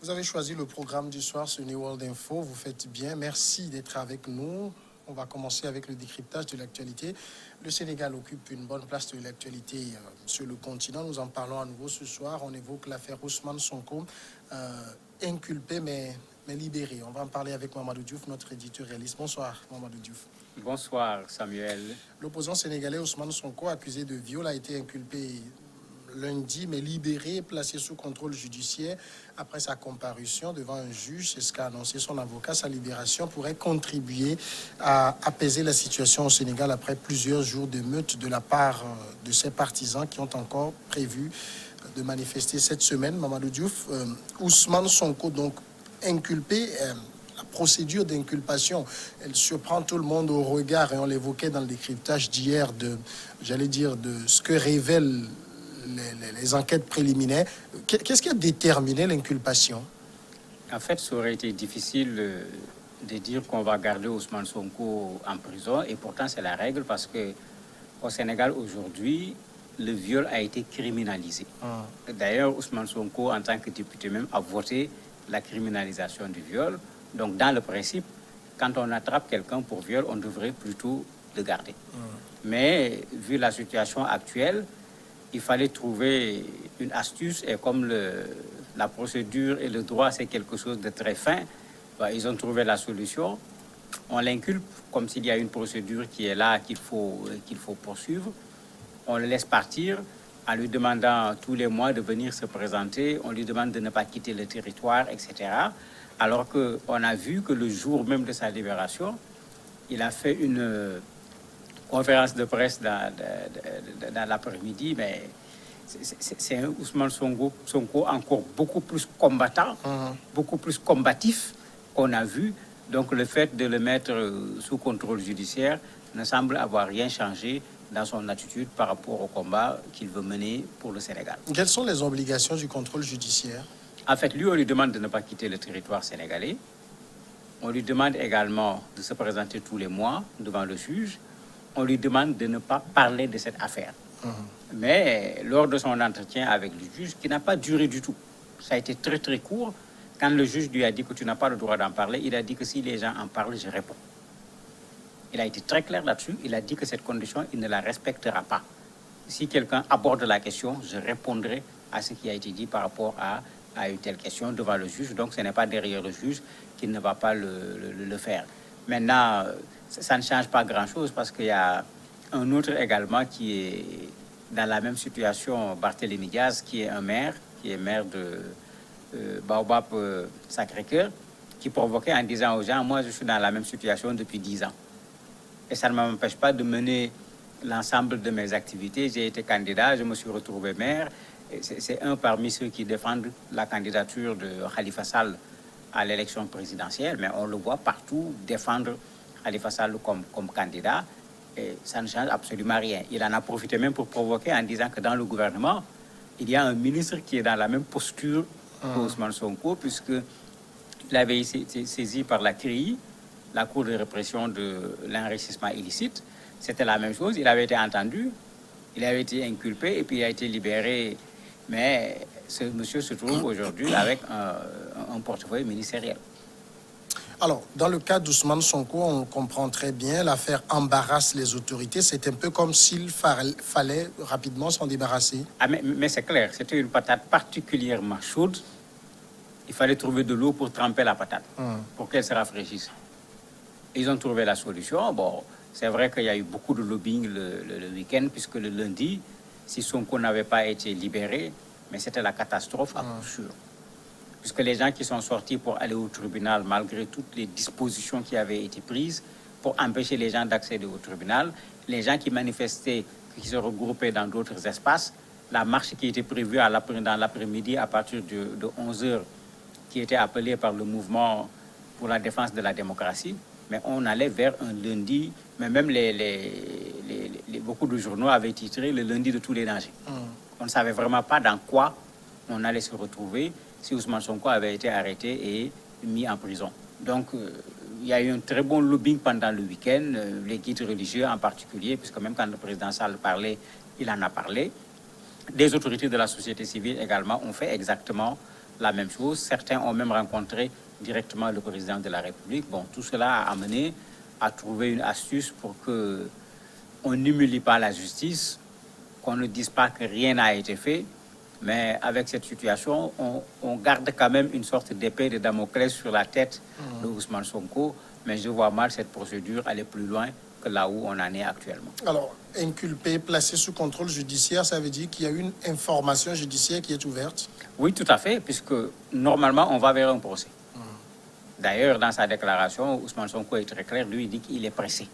Vous avez choisi le programme du soir sur New World Info. Vous faites bien. Merci d'être avec nous. On va commencer avec le décryptage de l'actualité. Le Sénégal occupe une bonne place de l'actualité sur le continent. Nous en parlons à nouveau ce soir. On évoque l'affaire Ousmane Sonko, inculpé mais libéré. On va en parler avec Mamadou Diouf, notre éditorialiste. Bonsoir, Mamadou Diouf. Bonsoir, Samuel. L'opposant sénégalais Ousmane Sonko, accusé de viol, a été inculpé lundi, mais libéré, placé sous contrôle judiciaire après sa comparution devant un juge. C'est ce qu'a annoncé son avocat. Sa libération pourrait contribuer à apaiser la situation au Sénégal après plusieurs jours de meute de la part de ses partisans qui ont encore prévu de manifester cette semaine. Mamadou Diouf, Ousmane Sonko, donc inculpé. La procédure d'inculpation, elle surprend tout le monde au regard, et on l'évoquait dans le décryptage d'hier, de ce que révèlent les enquêtes préliminaires. Qu'est-ce qui a déterminé l'inculpation? En fait, ça aurait été difficile de dire qu'on va garder Ousmane Sonko en prison, et pourtant c'est la règle parce que au Sénégal aujourd'hui, le viol a été criminalisé. D'ailleurs, Ousmane Sonko, en tant que député même, a voté la criminalisation du viol. Donc, dans le principe, quand on attrape quelqu'un pour viol, on devrait plutôt le garder. Mais, vu la situation actuelle, il fallait trouver une astuce. Et comme la procédure et le droit, c'est quelque chose de très fin, ils ont trouvé la solution. On l'inculpe comme s'il y a une procédure qui est là, qu'il faut poursuivre. On le laisse partir en lui demandant tous les mois de venir se présenter. On lui demande de ne pas quitter le territoire, etc. Alors qu'on a vu que le jour même de sa libération, il a fait une conférence de presse dans l'après-midi, mais c'est un Ousmane Sonko encore beaucoup plus combattant, beaucoup plus combatif qu'on a vu. Donc le fait de le mettre sous contrôle judiciaire ne semble avoir rien changé dans son attitude par rapport au combat qu'il veut mener pour le Sénégal. Quelles sont les obligations du contrôle judiciaire? En fait, lui, on lui demande de ne pas quitter le territoire sénégalais. On lui demande également de se présenter tous les mois devant le juge. On lui demande de ne pas parler de cette affaire. Mais lors de son entretien avec le juge, qui n'a pas duré du tout, ça a été très très court, quand le juge lui a dit que tu n'as pas le droit d'en parler, il a dit que si les gens en parlent, je réponds. Il a été très clair là-dessus. Il a dit que cette condition, il ne la respectera pas. Si quelqu'un aborde la question, je répondrai à ce qui a été dit par rapport à une telle question devant le juge. Donc, ce n'est pas derrière le juge qu'il ne va pas le faire. Maintenant, ça ne change pas grand-chose parce qu'il y a un autre également qui est dans la même situation, Barthélémy Diaz, qui est maire de Baobab Sacré-Cœur, qui provoquait en disant aux gens, moi je suis dans la même situation depuis 10 ans. Et ça ne m'empêche pas de mener l'ensemble de mes activités. J'ai été candidat, je me suis retrouvé maire. C'est un parmi ceux qui défendent la candidature de Khalifa Sall à l'élection présidentielle, mais on le voit partout défendre Khalifa Sall comme candidat, et ça ne change absolument rien. Il en a profité même pour provoquer en disant que dans le gouvernement, il y a un ministre qui est dans la même posture qu'Ousmane Sonko, puisqu'il avait été saisi par la CRI, la Cour de répression de l'enrichissement illicite. C'était la même chose, il avait été entendu, il avait été inculpé et puis il a été libéré. Mais ce monsieur se trouve aujourd'hui avec un portefeuille ministériel. Alors, dans le cas d'Ousmane Sonko, on comprend très bien, l'affaire embarrasse les autorités. C'est un peu comme s'il fallait rapidement s'en débarrasser. Ah, mais c'est clair, c'était une patate particulièrement chaude. Il fallait trouver de l'eau pour tremper la patate, pour qu'elle se rafraîchisse. Ils ont trouvé la solution. Bon, c'est vrai qu'il y a eu beaucoup de lobbying le week-end, puisque le lundi, si Sonko n'avait pas été libéré, mais c'était la catastrophe à coup sûr. Puisque les gens qui sont sortis pour aller au tribunal, malgré toutes les dispositions qui avaient été prises pour empêcher les gens d'accéder au tribunal, les gens qui manifestaient, qui se regroupaient dans d'autres espaces, la marche qui était prévue dans l'après-midi à partir de 11h, qui était appelée par le mouvement pour la défense de la démocratie, mais on allait vers un lundi, mais même beaucoup de journaux avaient titré le lundi de tous les dangers. On ne savait vraiment pas dans quoi on allait se retrouver si Ousmane Sonko avait été arrêté et mis en prison. Donc, il y a eu un très bon lobbying pendant le week-end, les guides religieux en particulier, puisque même quand le président Sall parlait, il en a parlé. Des autorités de la société civile également ont fait exactement la même chose. Certains ont même rencontré directement le président de la République. Bon, tout cela a amené à trouver une astuce pour que on n'humilie pas la justice, qu'on ne dise pas que rien n'a été fait. Mais avec cette situation, on garde quand même une sorte d'épée de Damoclès sur la tête de Ousmane Sonko. Mais je vois mal cette procédure aller plus loin que là où on en est actuellement. Alors, inculpé, placé sous contrôle judiciaire, ça veut dire qu'il y a une information judiciaire qui est ouverte? Oui, tout à fait, puisque normalement, on va vers un procès. D'ailleurs, dans sa déclaration, Ousmane Sonko est très clair, lui, il dit qu'il est pressé.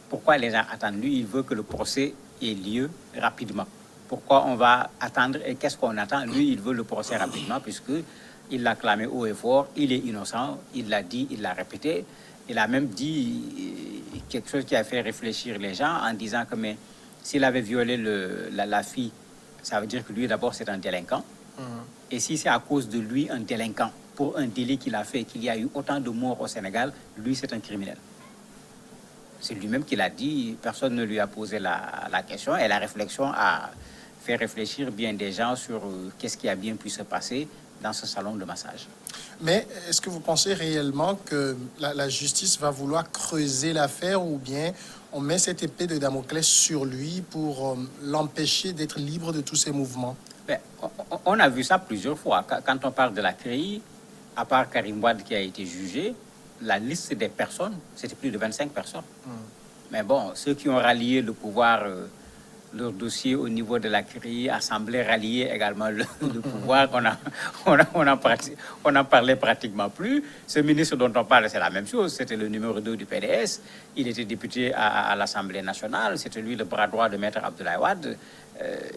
Pourquoi les gens attendent? Lui, il veut que le procès ait lieu rapidement. Pourquoi on va attendre et qu'est-ce qu'on attend? Lui, il veut le procès rapidement, puisqu'il l'a clamé haut et fort, il est innocent, il l'a dit, il l'a répété. Il a même dit quelque chose qui a fait réfléchir les gens en disant que mais s'il avait violé la fille, ça veut dire que lui, d'abord, c'est un délinquant. Et si c'est à cause de lui, un délinquant, pour un délit qu'il a fait, qu'il y a eu autant de morts au Sénégal, lui, c'est un criminel. C'est lui-même qui l'a dit, personne ne lui a posé la question, et la réflexion a fait réfléchir bien des gens sur qu'est-ce qui a bien pu se passer dans ce salon de massage. Mais est-ce que vous pensez réellement que la justice va vouloir creuser l'affaire ou bien on met cette épée de Damoclès sur lui pour l'empêcher d'être libre de tous ses mouvements? Ben, on a vu ça plusieurs fois. Quand on parle de la CREI, à part Karim Wade qui a été jugé, la liste des personnes, c'était plus de 25 personnes. Mais bon, ceux qui ont rallié le pouvoir, leur dossier au niveau de la CREI, assemblée rallier également le pouvoir, on n'en parlait pratiquement plus. Ce ministre dont on parle, c'est la même chose. C'était le numéro 2 du PDS. Il était député à l'Assemblée nationale. C'était lui le bras droit de Maître Abdoulaye Wade.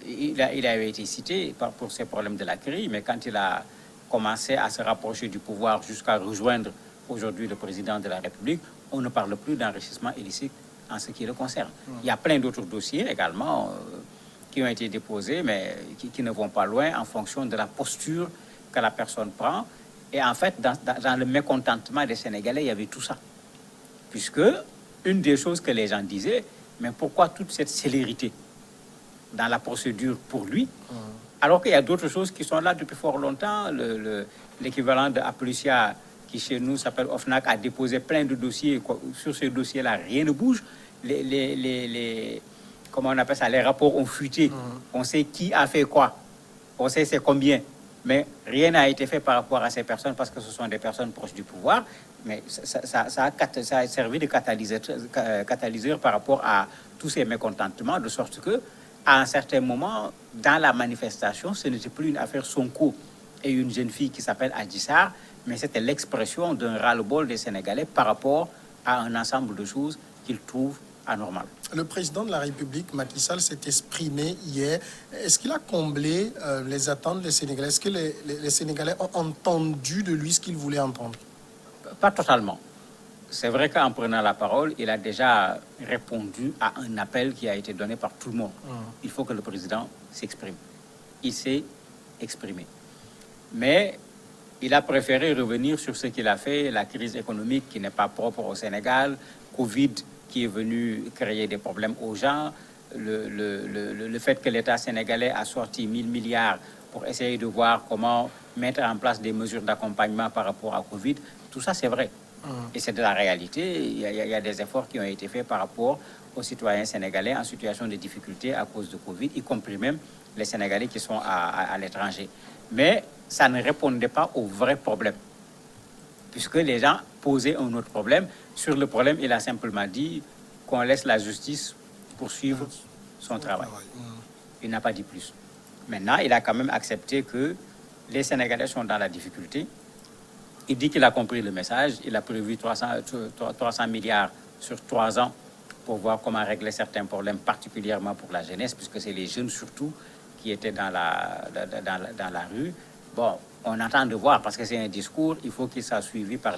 Il avait été cité pour ses problèmes de la CREI, mais quand il a commencé à se rapprocher du pouvoir jusqu'à rejoindre aujourd'hui le président de la République, on ne parle plus d'enrichissement illicite en ce qui le concerne. Il y a plein d'autres dossiers également qui ont été déposés, mais qui ne vont pas loin en fonction de la posture que la personne prend. Et en fait, dans le mécontentement des Sénégalais, il y avait tout ça. Puisque une des choses que les gens disaient, mais pourquoi toute cette célérité dans la procédure pour lui, alors qu'il y a d'autres choses qui sont là depuis fort longtemps. L'équivalent de Aplucia, qui chez nous s'appelle OFNAC, a déposé plein de dossiers. Sur ces dossiers-là, rien ne bouge. Comment on appelle ça? Les rapports ont fuité. On sait qui a fait quoi. On sait c'est combien. Mais rien n'a été fait par rapport à ces personnes parce que ce sont des personnes proches du pouvoir. Mais ça a servi de catalyseur par rapport à tous ces mécontentements, de sorte que à un certain moment, dans la manifestation, ce n'était plus une affaire Sonko et une jeune fille qui s'appelle Adji Sarr, mais c'était l'expression d'un ras-le-bol des Sénégalais par rapport à un ensemble de choses qu'ils trouvent anormales. Le président de la République, Macky Sall, s'est exprimé hier. Est-ce qu'il a comblé les attentes des Sénégalais? Est-ce que les Sénégalais ont entendu de lui ce qu'ils voulaient entendre? Pas totalement. C'est vrai qu'en prenant la parole, il a déjà répondu à un appel qui a été donné par tout le monde. Il faut que le président s'exprime. Il s'est exprimé. Mais il a préféré revenir sur ce qu'il a fait, la crise économique qui n'est pas propre au Sénégal, Covid qui est venu créer des problèmes aux gens, le fait que l'État sénégalais a sorti 1000 milliards pour essayer de voir comment mettre en place des mesures d'accompagnement par rapport à Covid. Tout ça, c'est vrai. Et c'est de la réalité. Il y a des efforts qui ont été faits par rapport aux citoyens sénégalais en situation de difficulté à cause de Covid, y compris même les Sénégalais qui sont à l'étranger. Mais ça ne répondait pas au vrai problème, puisque les gens posaient un autre problème. Sur le problème, il a simplement dit qu'on laisse la justice poursuivre son travail. Il n'a pas dit plus. Maintenant, il a quand même accepté que les Sénégalais sont dans la difficulté. Il dit qu'il a compris le message. Il a prévu 300 milliards sur 3 ans pour voir comment régler certains problèmes, particulièrement pour la jeunesse, puisque c'est les jeunes surtout qui étaient dans la rue. Bon, on attend de voir, parce que c'est un discours, il faut qu'il soit suivi par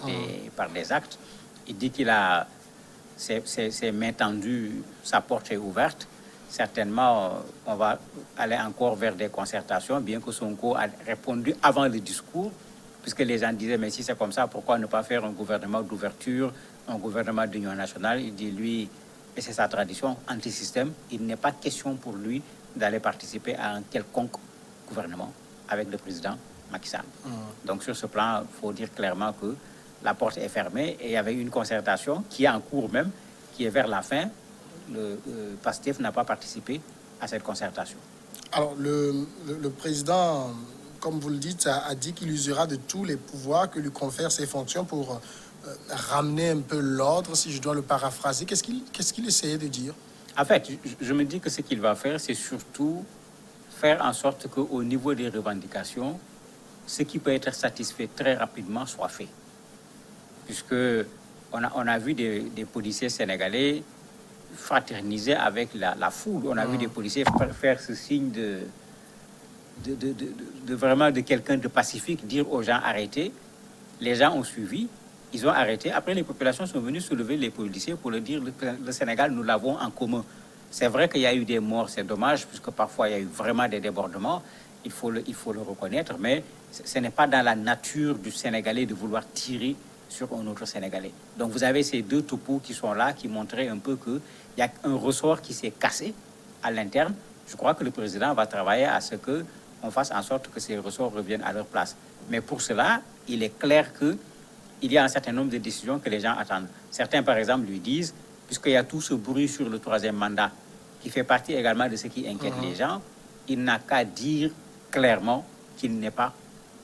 des actes. Il dit qu'il a ses mains tendues, sa porte est ouverte. Certainement, on va aller encore vers des concertations, bien que Sonko a répondu avant le discours, puisque les gens disaient, mais si c'est comme ça, pourquoi ne pas faire un gouvernement d'ouverture, un gouvernement d'union nationale? Il dit, lui, et c'est sa tradition, anti-système, il n'est pas question pour lui d'aller participer à un quelconque gouvernement avec le président Macky Sall. Donc sur ce plan, il faut dire clairement que la porte est fermée et il y avait une concertation qui est en cours même, qui est vers la fin. Le PASTEF n'a pas participé à cette concertation. Alors, le président, comme vous le dites, a dit qu'il usera de tous les pouvoirs que lui confèrent ses fonctions pour ramener un peu l'ordre, si je dois le paraphraser. Qu'est-ce qu'il essayait de dire? En fait, je me dis que ce qu'il va faire, c'est surtout faire en sorte qu'au niveau des revendications, ce qui peut être satisfait très rapidement soit fait. Puisque on a vu des policiers sénégalais fraterniser avec la foule. On a vu des policiers faire ce signe vraiment de quelqu'un de pacifique, dire aux gens arrêtez. Les gens ont suivi, ils ont arrêté. Après, les populations sont venues soulever les policiers pour leur dire le Sénégal, nous l'avons en commun. C'est vrai qu'il y a eu des morts, c'est dommage, puisque parfois il y a eu vraiment des débordements. Il faut le reconnaître, mais ce n'est pas dans la nature du Sénégalais de vouloir tirer sur un autre Sénégalais. Donc vous avez ces deux topos qui sont là, qui montraient un peu qu'il y a un ressort qui s'est cassé à l'interne. Je crois que le président va travailler à ce qu'on fasse en sorte que ces ressorts reviennent à leur place. Mais pour cela, il est clair qu'il y a un certain nombre de décisions que les gens attendent. Certains, par exemple, lui disent, puisqu'il y a tout ce bruit sur le troisième mandat, qui fait partie également de ce qui inquiète les gens, il n'a qu'à dire clairement qu'il n'est pas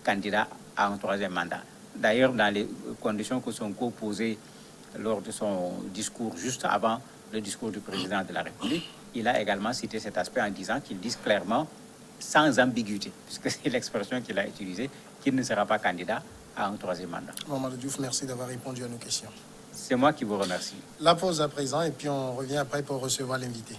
candidat à un troisième mandat. D'ailleurs, dans les conditions que Sonko posait lors de son discours, juste avant le discours du président de la République, il a également cité cet aspect en disant qu'il dise clairement, sans ambiguïté, puisque c'est l'expression qu'il a utilisée, qu'il ne sera pas candidat à un troisième mandat. Mamadou Diouf, merci d'avoir répondu à nos questions. C'est moi qui vous remercie. La pause à présent et puis on revient après pour recevoir l'invité.